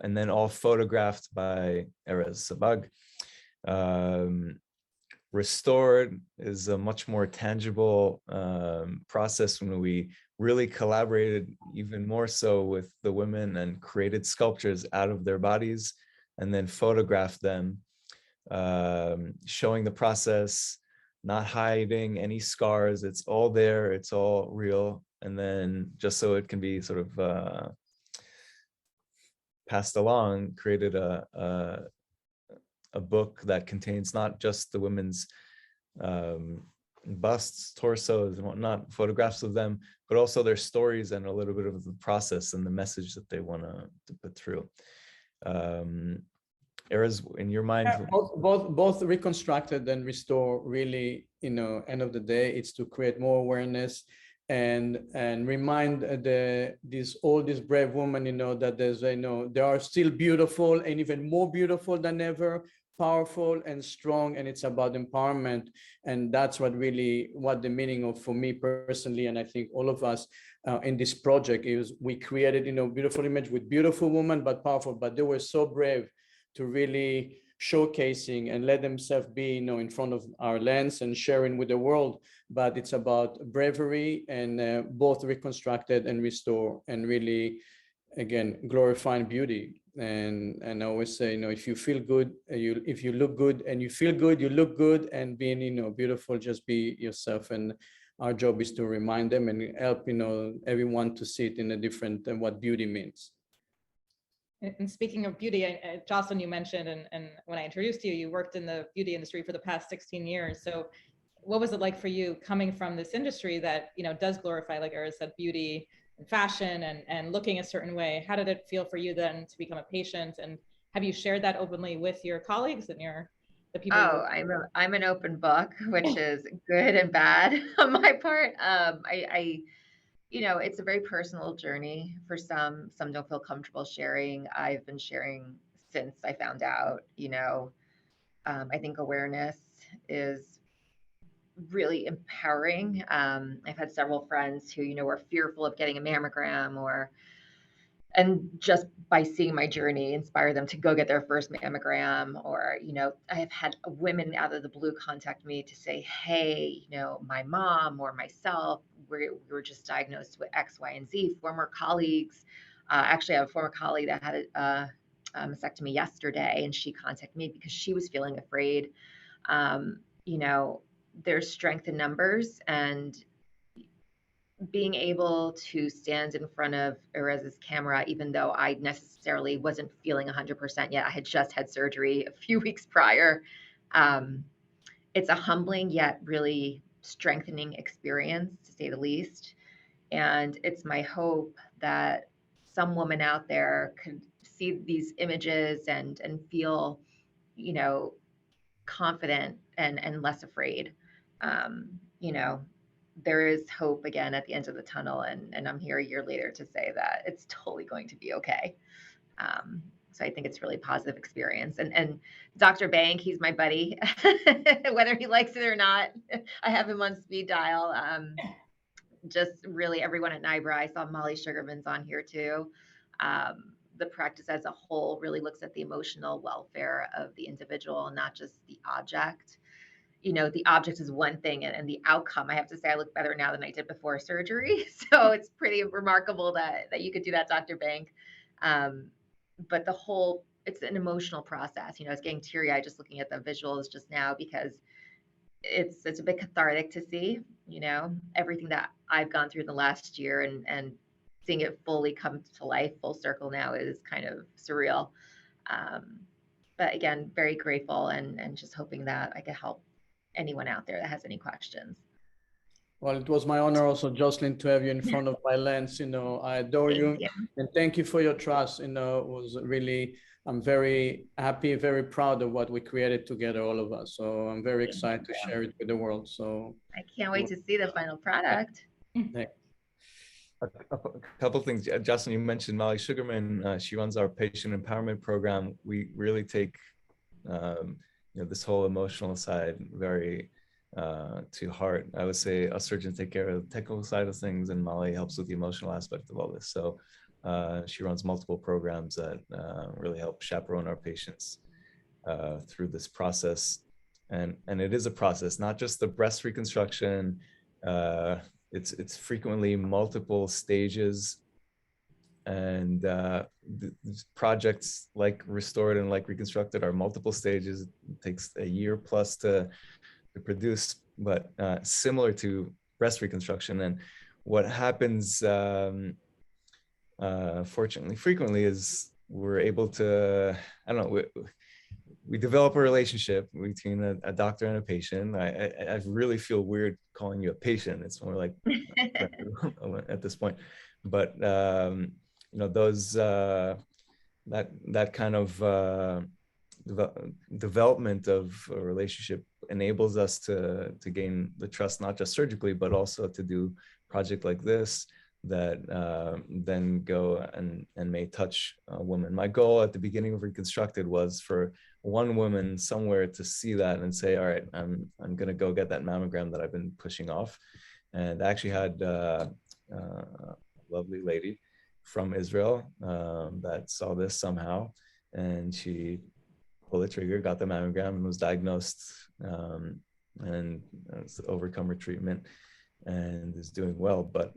and then all photographed by Erez Sabbagh. Restored is a much more tangible process when we really collaborated even more so with the women and created sculptures out of their bodies and then photographed them, showing the process, not hiding any scars. It's all there, it's all real. And then just so it can be sort of passed along, created a book that contains not just the women's busts, torsos, and whatnot, photographs of them, but also their stories and a little bit of the process and the message that they want to put through. Erez, in your mind?
Yeah, both Reconstructed and Restore really, end of the day, it's to create more awareness and remind all these brave women, that they are still beautiful and even more beautiful than ever, powerful and strong, and it's about empowerment. And that's what the meaning of, for me personally, and I think all of us in this project, is we created, beautiful image with beautiful women, but powerful, but they were so brave to really showcasing and let themselves be, in front of our lens and sharing with the world. But it's about bravery and both Reconstructed and Restore, and really, again, glorifying beauty. And I always say, if you feel good, if you look good and you feel good, you look good, and being, beautiful, just be yourself. And our job is to remind them and help, everyone to see it in a different, and what beauty means.
And speaking of beauty, Jocelyn, you mentioned, and when I introduced you, you worked in the beauty industry for the past 16 years. So what was it like for you coming from this industry that, does glorify, like Erez said, beauty and fashion and looking a certain way? How did it feel for you then to become a patient? And have you shared that openly with your colleagues and the people?
Oh, I'm an open book, which is good and bad on my part. It's a very personal journey for some. Some don't feel comfortable sharing. I've been sharing since I found out, I think awareness is really empowering. I've had several friends who, were fearful of getting a mammogram and just by seeing my journey, inspire them to go get their first mammogram. Or, I have had women out of the blue contact me to say, hey, my mom or myself, we were just diagnosed with X, Y, and Z. Former colleagues, actually, I have a former colleague that had a mastectomy yesterday, and she contacted me because she was feeling afraid. There's strength in numbers, and being able to stand in front of Erez's camera, even though I necessarily wasn't feeling 100% yet, I had just had surgery a few weeks prior. It's a humbling yet really strengthening experience, to say the least. And it's my hope that some woman out there could see these images and feel, confident and less afraid. There is hope again at the end of the tunnel, and I'm here a year later to say that it's totally going to be okay. So I think it's really positive experience. And Dr. Bank, he's my buddy, whether he likes it or not. I have him on speed dial. Just really everyone at NIBRA. I saw Molly Sugarman's on here too. The practice as a whole really looks at the emotional welfare of the individual, not just the object. The object is one thing, and the outcome, I have to say, I look better now than I did before surgery. So it's pretty remarkable that you could do that, Dr. Bank. But it's an emotional process. I was getting teary-eyed just looking at the visuals just now, because it's a bit cathartic to see, everything that I've gone through in the last year, and seeing it fully come to life, full circle now, is kind of surreal. But again, very grateful and just hoping that I could help anyone out there that has any questions.
Well, it was my honor also, Jocelyn, to have you in front of my lens. I adore you. And thank you for your trust. It was really, I'm very happy, very proud of what we created together, all of us. So I'm very excited to share it with the world. So
I can't wait to see the final product.
A couple of things. Justin, you mentioned Molly Sugarman. She runs our patient empowerment program. We really take this whole emotional side very to heart. I would say us surgeons take care of the technical side of things, and Molly helps with the emotional aspect of all this. So she runs multiple programs that really help chaperone our patients through this process. And it is a process, not just the breast reconstruction. It's frequently multiple stages. And these projects like Restored and like Reconstructed are multiple stages. It takes a year plus to produce, but similar to breast reconstruction. And what happens, fortunately, frequently is we're able to, I don't know, we develop a relationship between a doctor and a patient. I really feel weird calling you a patient. It's more like at this point, but you know, those that kind of development of a relationship enables us to gain the trust, not just surgically, but also to do project like this that then go and may touch a woman. My goal at the beginning of Reconstructed was for one woman somewhere to see that and say, all right, I'm gonna go get that mammogram that I've been pushing off. And I actually had a lovely lady from Israel that saw this somehow, and she pulled the trigger, got the mammogram, and was diagnosed and has overcome her treatment and is doing well. But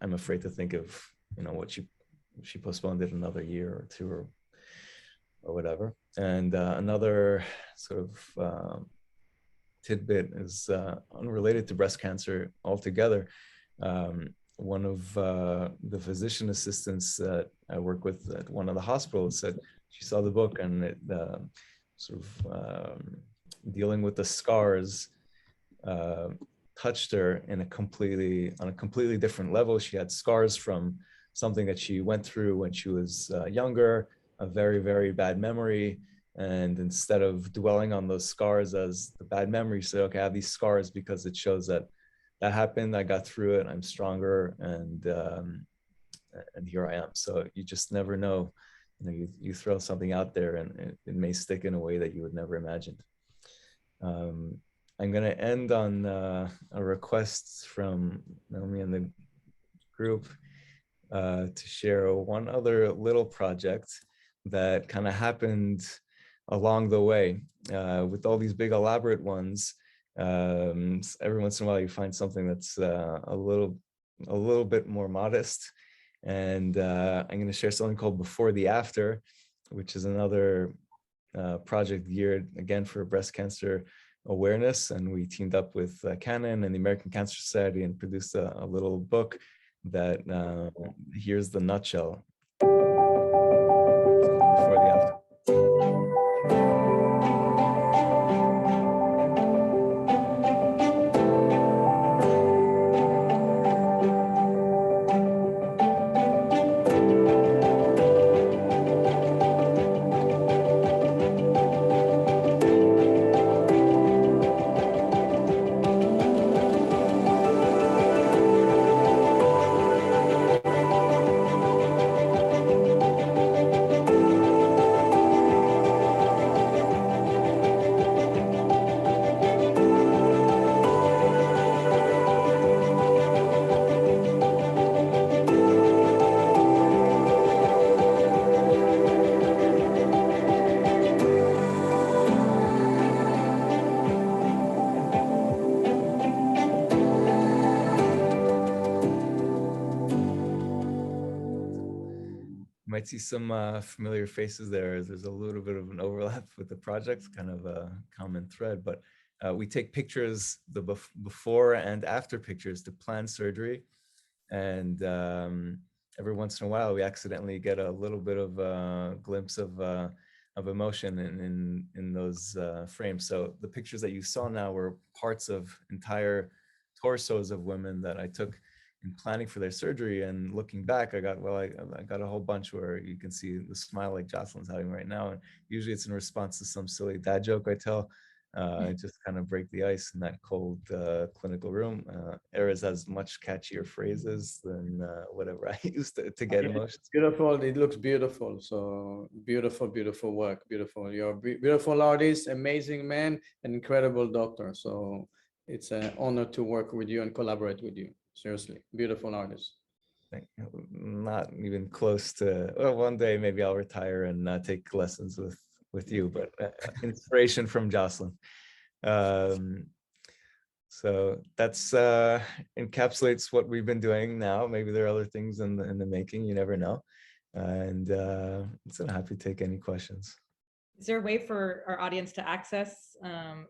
I'm afraid to think of, you know, what she postponed it another year or two or whatever. And another sort of tidbit is unrelated to breast cancer altogether. One of the physician assistants that I work with at one of the hospitals said she saw the book, and it sort of dealing with the scars touched her on a completely different level. She had scars from something that she went through when she was younger, a very, very bad memory. And instead of dwelling on those scars as the bad memory, she said, okay, I have these scars because it shows that happened, I got through it, I'm stronger, and here I am. So you just never know. You know, you throw something out there and it may stick in a way that you would never imagined. I'm going to end on a request from Naomi and the group to share one other little project that kind of happened along the way. With all these big elaborate ones, every once in a while you find something that's a little bit more modest. And I'm going to share something called Before the After, which is another project geared again for breast cancer awareness. And we teamed up with Canon and the American Cancer Society and produced a little book that here's the nutshell. Before the After. Might see some familiar faces there. There's a little bit of an overlap with the project, kind of a common thread, but we take pictures, the before and after pictures to plan surgery. And every once in a while, we accidentally get a little bit of a glimpse of emotion in those frames. So the pictures that you saw now were parts of entire torsos of women that I took in planning for their surgery. And looking back, I got a whole bunch where you can see the smile like Jocelyn's having right now. And usually it's in response to some silly dad joke I tell. Just kind of break the ice in that cold clinical room. Erez has much catchier phrases than whatever I used to get emotions.
It's beautiful. It looks beautiful. So beautiful, beautiful work. Beautiful. You're a beautiful artist, amazing man, and incredible doctor. So It's an honor to work with you and collaborate with you. Seriously, beautiful artist.
Not even close to, well, one day maybe I'll retire and take lessons with you, but inspiration from Jocelyn. So that's encapsulates what we've been doing now. Maybe there are other things in the making, you never know. And so happy to take any questions.
Is there a way for our audience to access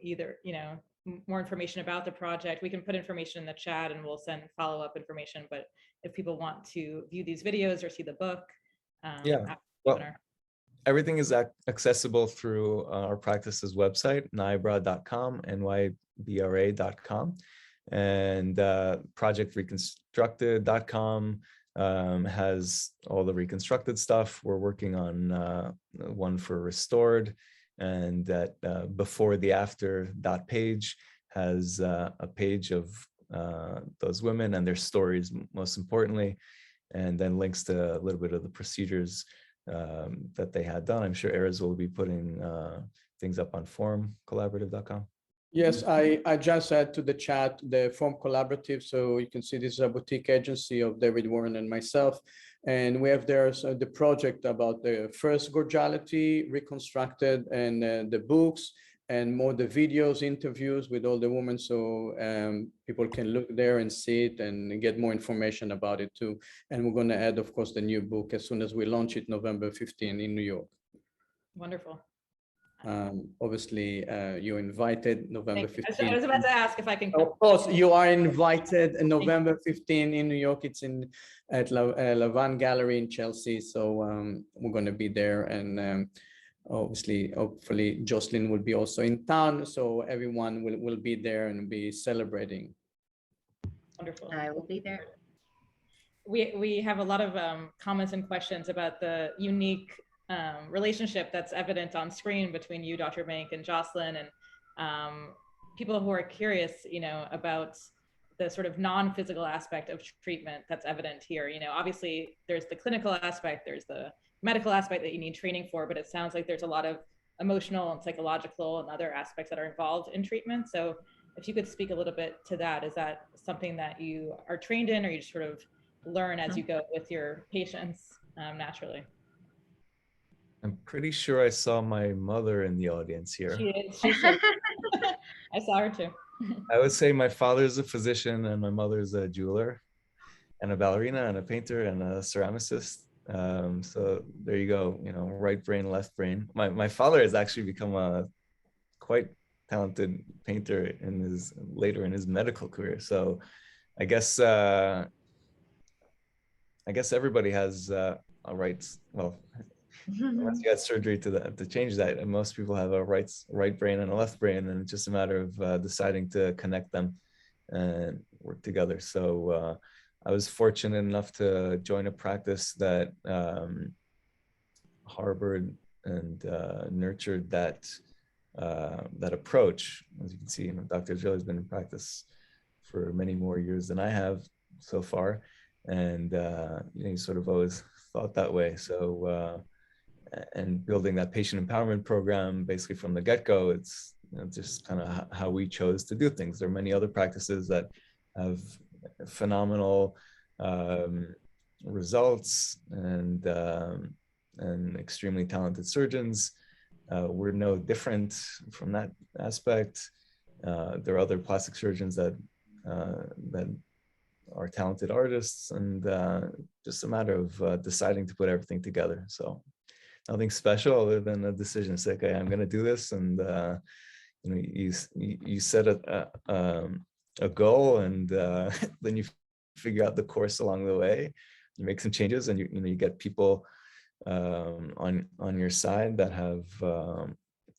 either, more information about the project? We can put information in the chat and we'll send follow-up information, but if people want to view these videos or see the book,
well, everything is accessible through our practice's website, nybra.com, nybra.com, and project reconstructed.com has all the reconstructed stuff. We're working on one for restored, and that before the after page has a page of those women and their stories, most importantly, and then links to a little bit of the procedures that they had done. I'm sure Erez will be putting things up on formcollaborative.com.
Yes, I just add to the chat the Form Collaborative, so you can see this is a boutique agency of David Warren and myself, and we have there the project about the first Gorgiality, Reconstructed, and the books, and more the videos, interviews with all the women, so people can look there and see it and get more information about it too. And we're going to add, of course, the new book as soon as we launch it November 15 in New York.
Wonderful.
Obviously, you're invited November 15.
I was about to ask if I can.
Of course, you are invited. November 15 in New York. It's at Lavan Gallery in Chelsea. So we're going to be there, and obviously, hopefully, Jocelyn will be also in town. So everyone will be there and be celebrating.
Wonderful.
I will be there.
We have a lot of comments and questions about the unique relationship that's evident on screen between you, Dr. Bank, and Jocelyn, and people who are curious, about the sort of non-physical aspect of treatment that's evident here. Obviously there's the clinical aspect, there's the medical aspect that you need training for, but it sounds like there's a lot of emotional and psychological and other aspects that are involved in treatment. So if you could speak a little bit to that, is that something that you are trained in, or you just sort of learn as you go with your patients naturally?
I'm pretty sure I saw my mother in the audience here.
She is. She's so I saw her too.
I would say my father's a physician and my mother's a jeweler and a ballerina and a painter and a ceramicist. So there you go, right brain, left brain. My father has actually become a quite talented painter later in his medical career. So I guess everybody has a right, well, unless you had surgery to change that, and most people have a right brain and a left brain, and it's just a matter of deciding to connect them and work together. So I was fortunate enough to join a practice that harbored and nurtured that approach. As you can see, Dr. Israeli has been in practice for many more years than I have so far, and you sort of always thought that way. So and building that patient empowerment program basically from the get-go, it's just kind of how we chose to do things. There are many other practices that have phenomenal results and extremely talented surgeons. We're no different from that aspect. There are other plastic surgeons that are talented artists, and just a matter of deciding to put everything together. So nothing special other than a decision. It's like, okay, I'm going to do this, and you set a goal, and then you figure out the course along the way. You make some changes, and you get people on your side that have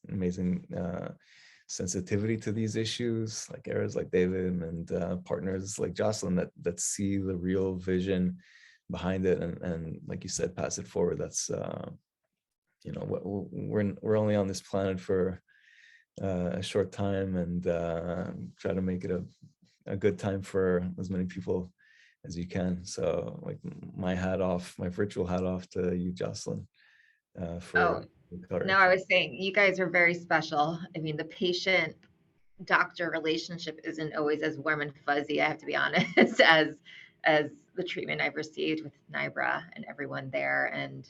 amazing sensitivity to these issues, like Erez, like David, and partners like Jocelyn that see the real vision behind it, and like you said, pass it forward. That's we're only on this planet for a short time, and try to make it a good time for as many people as you can. So, like, my virtual hat off to you, Jocelyn.
No, I was saying you guys are very special. I mean, the patient doctor relationship isn't always as warm and fuzzy, I have to be honest, as the treatment I've received with NIBRA and everyone there. And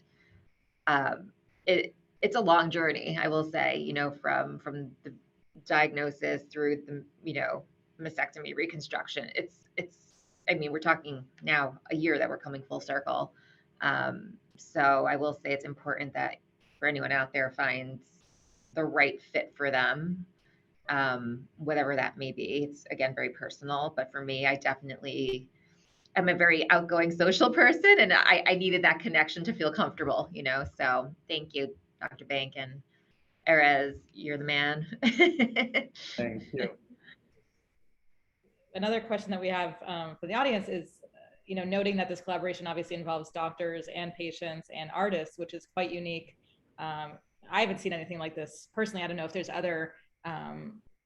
it's a long journey, I will say, you know, from the diagnosis through the, you know, mastectomy reconstruction. It's I mean, we're talking now a year that we're coming full circle. So I will say it's important that for anyone out there finds the right fit for them, whatever that may be. It's again very personal, but for me, I definitely am a very outgoing social person, and I needed that connection to feel comfortable, you know. So thank you, Dr. Bank and Erez, you're the man.
Thank you.
Another question that we have for the audience is, you know, noting that this collaboration obviously involves doctors and patients and artists, which is quite unique. I haven't seen anything like this personally. I don't know if there's other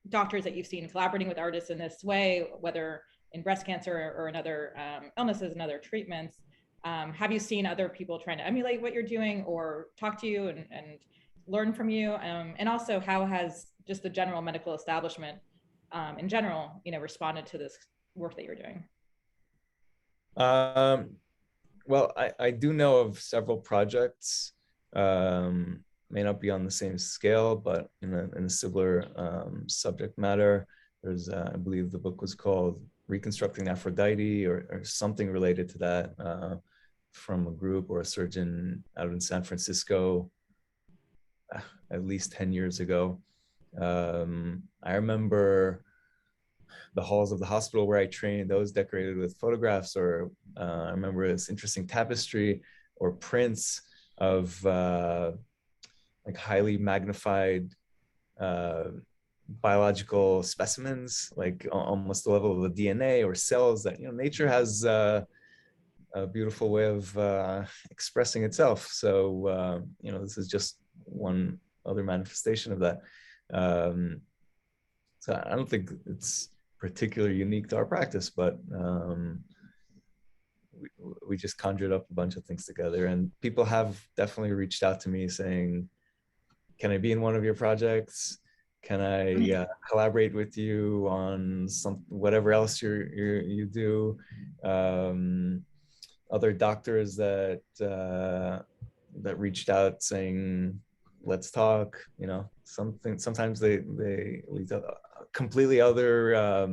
doctors that you've seen collaborating with artists in this way, whether in breast cancer or in other illnesses and other treatments. Have you seen other people trying to emulate what you're doing or talk to you and learn from you? And also, how has just the general medical establishment in general, you know, responded to this work that you're doing?
Well, I do know of several projects, may not be on the same scale, but in a similar subject matter. There's, I believe the book was called Reconstructing Aphrodite or something related to that, from a group or a surgeon out in San Francisco, at least 10 years ago. I remember the halls of the hospital where I trained, those decorated with photographs, or I remember this interesting tapestry or prints of like highly magnified biological specimens, like almost the level of the DNA or cells that, you know, nature has a beautiful way of expressing itself. So, you know, this is just one other manifestation of that. So I don't think it's particularly unique to our practice, but we just conjured up a bunch of things together, and people have definitely reached out to me saying, can I be in one of your projects? Can I collaborate with you on whatever else you do? Other doctors that reached out saying, let's talk, you know, sometimes they lead to completely other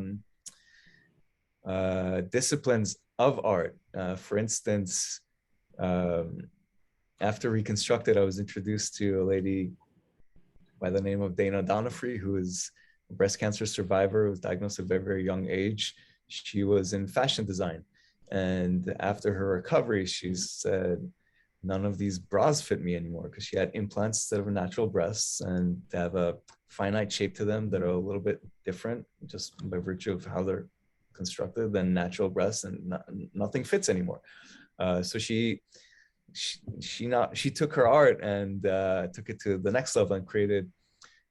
disciplines of art. For instance, after Reconstructed, I was introduced to a lady by the name of Dana Donofree, who is a breast cancer survivor who was diagnosed at a very, very young age. She was in fashion design. And after her recovery, she said, none of these bras fit me anymore, because she had implants instead of natural breasts, and they have a finite shape to them that are a little bit different just by virtue of how they're constructed than natural breasts, and nothing fits anymore. So she took her art and took it to the next level and created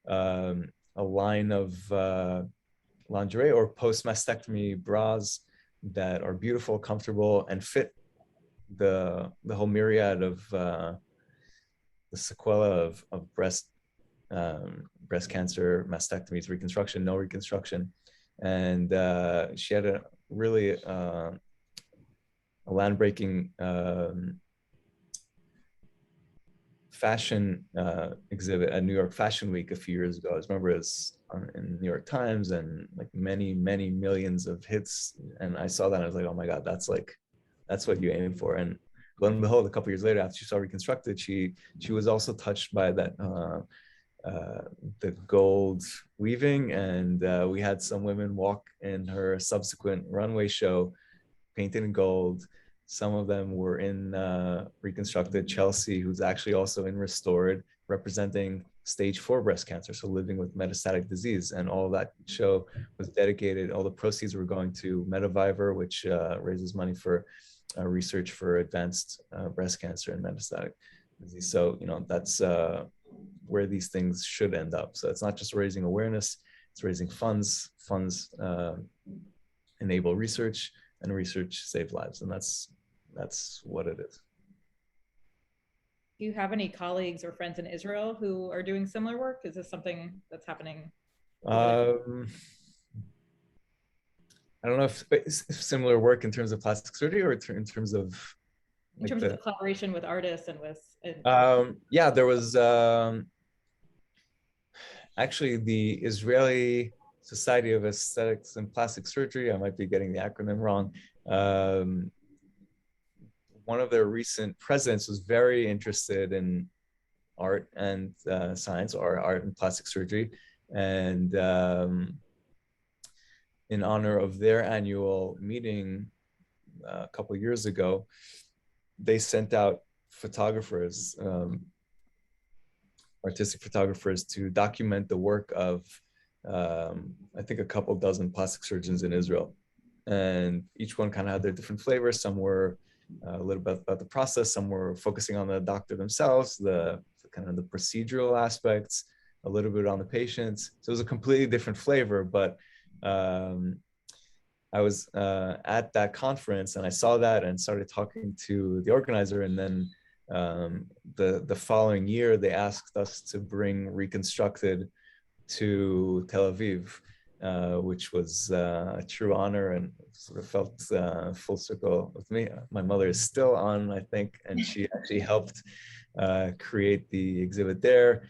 a line of lingerie or post-mastectomy bras that are beautiful, comfortable, and fit the whole myriad of the sequela of breast cancer, mastectomies, reconstruction, no reconstruction. And she had a really a land-breaking fashion exhibit at New York Fashion Week a few years ago. I remember it was in New York Times, and like many millions of hits. And I saw that and I was like, oh my God, that's what you aim for. And lo and behold, a couple of years later, after she saw Reconstructed, she was also touched by that the gold weaving, and we had some women walk in her subsequent runway show painted in gold. Some of them were in Reconstructed. Chelsea, who's actually also in Restored, representing stage 4 breast cancer, so living with metastatic disease. And all that show was dedicated, all the proceeds were going to Metaviver, which raises money for research for advanced breast cancer and metastatic disease. So, you know, that's where these things should end up. So it's not just raising awareness, it's raising funds. Funds enable research, and research save lives. And that's what it is.
Do you have any colleagues or friends in Israel who are doing similar work? Is this something that's happening
I don't know if similar work in terms of plastic surgery or in terms of
in terms of the collaboration with artists and with
yeah, there was actually the Israeli Society of Aesthetics and Plastic Surgery. I might be getting the acronym wrong. One of their recent presidents was very interested in art and science, or art and plastic surgery. And in honor of their annual meeting a couple of years ago, they sent out photographers, artistic photographers, to document the work of, I think, a couple dozen plastic surgeons in Israel. And each one kind of had their different flavors. Some were a little bit about the process. Some were focusing on the doctor themselves, the kind of the procedural aspects, a little bit on the patients. So it was a completely different flavor. But I was at that conference and I saw that and started talking to the organizer. And then the following year, they asked us to bring Reconstructed to Tel Aviv, which was a true honor, and sort of felt full circle with me. My mother is still on, I think, and she actually helped create the exhibit there.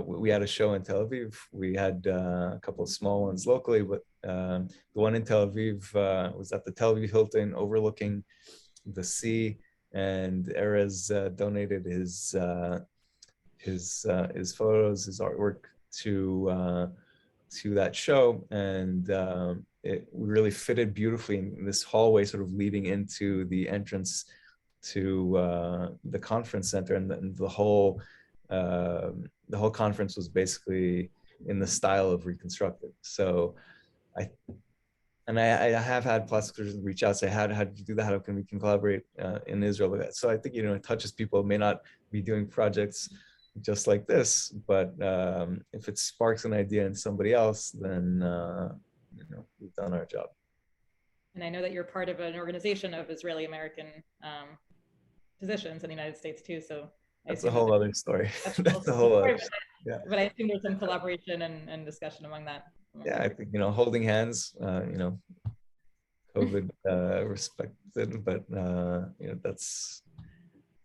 We had a show in Tel Aviv. We had a couple of small ones locally, but the one in Tel Aviv was at the Tel Aviv Hilton overlooking the sea, and Erez donated his photos, his artwork to that show, and it really fitted beautifully in this hallway, sort of leading into the entrance to the conference center, and the whole conference was basically in the style of Reconstructed. So I have had plastic surgeons reach out, say, how do you do that? How can we collaborate in Israel with that? So I think, it touches people. It may not be doing projects just like this, but if it sparks an idea in somebody else, then we've done our job.
And I know that you're part of an organization of Israeli American physicians in the United States too. So
that's a whole other story. That's a whole other. Yeah.
But I think there's some collaboration and discussion among that.
Yeah, I think holding hands. COVID respected, but that's.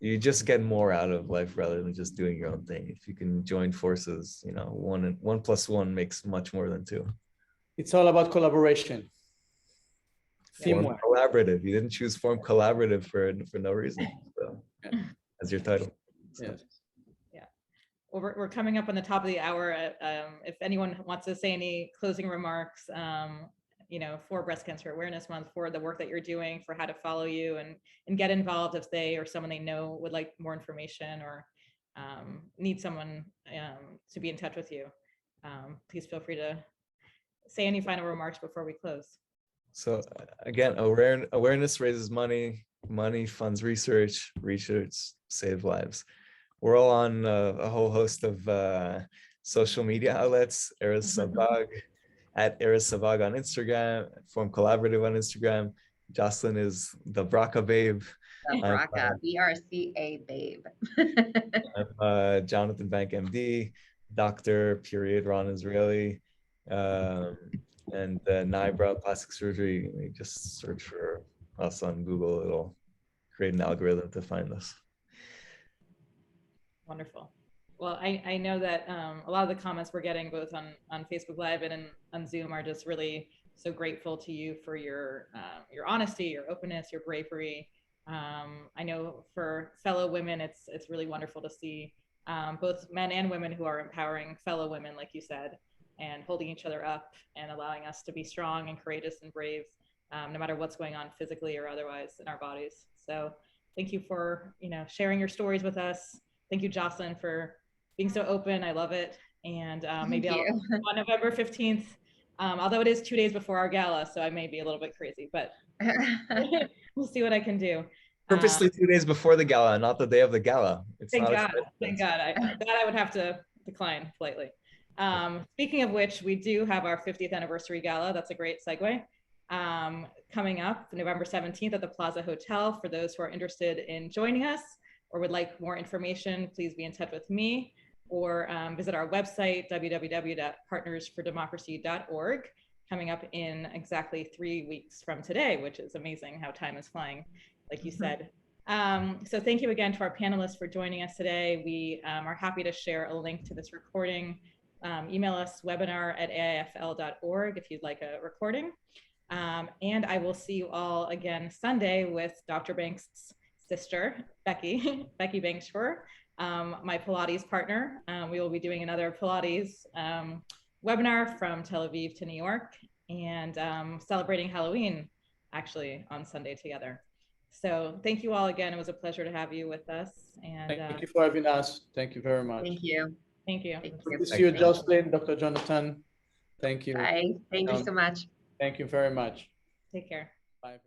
You just get more out of life rather than just doing your own thing. If you can join forces, 1 + 1 makes much more than 2.
It's all about collaboration.
Form collaborative. You didn't choose form collaborative for no reason. So, as your title. So.
Yes.
Yeah. Well, we're coming up on the top of the hour. If anyone wants to say any closing remarks, for Breast Cancer Awareness Month, for the work that you're doing, for how to follow you and get involved if they or someone they know would like more information or need someone to be in touch with you, please feel free to say any final remarks before we close. So
again, awareness raises money, money funds research, research saves lives. We're all on a whole host of social media outlets, Erez Sabbagh, at Erez Sabbagh on Instagram, Form Collaborative on Instagram. Jocelyn is the BRCA babe.
The BRCA, BRCA babe.
I'm Jonathan Bank, MD, Dr. Ron Israeli, and Nibrow Plastic Surgery. You just search for us on Google. It'll create an algorithm to find us.
Wonderful. Well, I know that a lot of the comments we're getting both on Facebook Live and on Zoom are just really so grateful to you for your honesty, your openness, your bravery. I know for fellow women, it's really wonderful to see both men and women who are empowering fellow women, like you said, and holding each other up and allowing us to be strong and courageous and brave, no matter what's going on physically or otherwise in our bodies. So thank you for sharing your stories with us. Thank you, Jocelyn, for being so open. I love it. And maybe on November 15th, although it is 2 days before our gala, so I may be a little bit crazy, but we'll see what I can do.
Purposely 2 days before the gala, not the day of the gala.
Thank God. Thank God. I would have to decline politely. Speaking of which, we do have our 50th anniversary gala. That's a great segue. Coming up November 17th at the Plaza Hotel. For those who are interested in joining us or would like more information, please be in touch with me. or visit our website, www.partnersfordemocracy.org, coming up in exactly 3 weeks from today, which is amazing how time is flying, like you said. So thank you again to our panelists for joining us today. We are happy to share a link to this recording. Email us webinar@aifl.org if you'd like a recording. And I will see you all again Sunday with Dr. Banks' sister, Becky, Becky Banksford, my Pilates partner. We will be doing another Pilates webinar from Tel Aviv to New York, and celebrating Halloween actually on Sunday together. So thank you all again. It was a pleasure to have you with us. And
thank you for having us. Thank you very much.
Thank you.
thank you.
Thank
Good
you.
to see you, Jocelyn, Dr. Jonathan. Thank you.
Bye. Thank you so much.
Thank you very much.
Take care.
Bye.